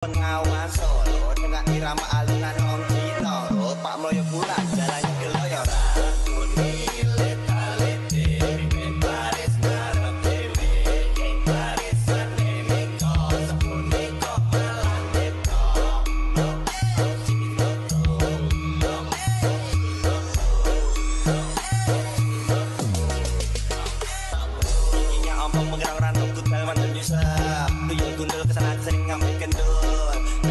Pengawan Solo dengan irama alunan Om Cino, Pak Mloyo pulang jalannya keloyoran. Giginya ompong menggerang rantau kutal mantan Yusuf, tuyul gundul kesana sering ngambil kendul.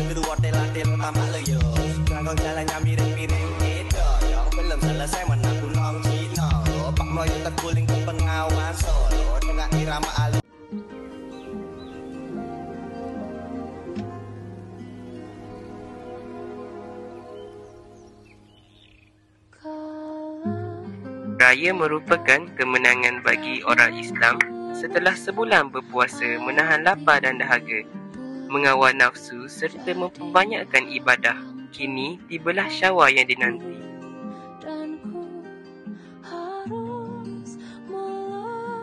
Kedua tel-tel tampak loyo, kerangkong jalannya miring-miring gitu. Yang belum selesai menakut Om Cino, Pak Mloyo terguling ke Pengawan Solo dengan irama alunan. Raya merupakan kemenangan bagi orang Islam setelah sebulan berpuasa menahan lapar dan dahaga, mengawal nafsu serta memperbanyakkan ibadah. Kini tibalah Syawal yang dinanti. Dan ku harus melepasmu.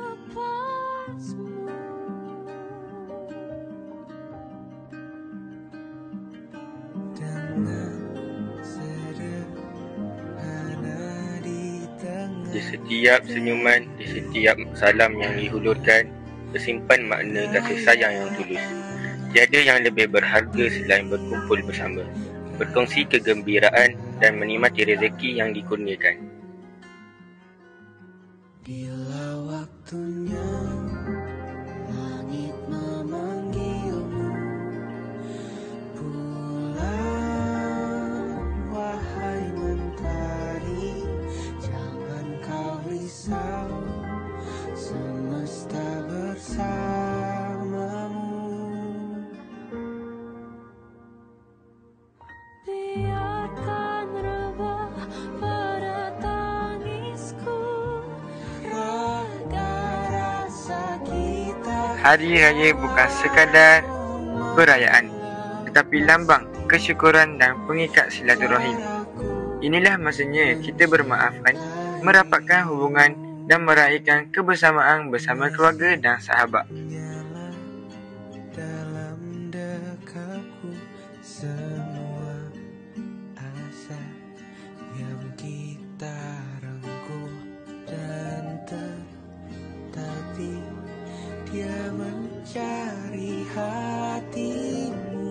Di setiap senyuman, di setiap salam yang dihulurkan, tersimpan makna kasih sayang yang tulus. Tiada yang lebih berharga selain berkumpul bersama, berkongsi kegembiraan dan menikmati rezeki yang dikurniakan. Bila waktunya langit memanggilmu, pulang wahai mentari, jangan kau risau, semesta bersamamu. Biarkan rebah pada tangisku, raga rasa kita. Hari Raya bukan sekadar perayaan, tetapi lambang kesyukuran dan pengikat silaturahim. Inilah masanya kita bermaafkan, merapatkan hubungan dan meraihkan kebersamaan bersama keluarga dan sahabat. Dalam dekapku semua asa yang kita rengkuh, dan tetapi dia mencari hatimu.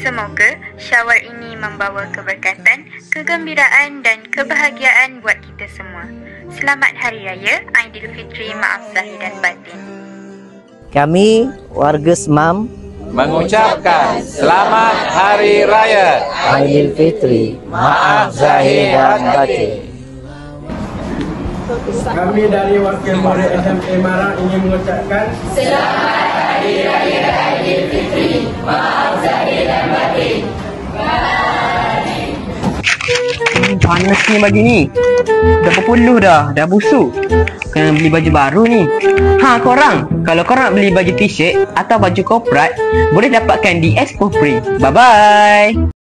Semoga Syawal ini membawa keberkatan, kegembiraan dan kebahagiaan buat kita semua. Selamat Hari Raya Aidilfitri, maaf zahir dan batin. Kami warga Semam mengucapkan Selamat Hari Raya Aidilfitri, maaf zahir dan batin. Kami dari Wakil Murid SMA Marang ingin mengucapkan Selamat Hari Raya Aidilfitri, maaf zahir dan batin. Panas ni baju ni. Dah berpuluh dah busuk. Kena beli baju baru ni. Korang, kalau korang nak beli baju t-shirt atau baju korporat, boleh dapatkan di Expo Free. Bye-bye.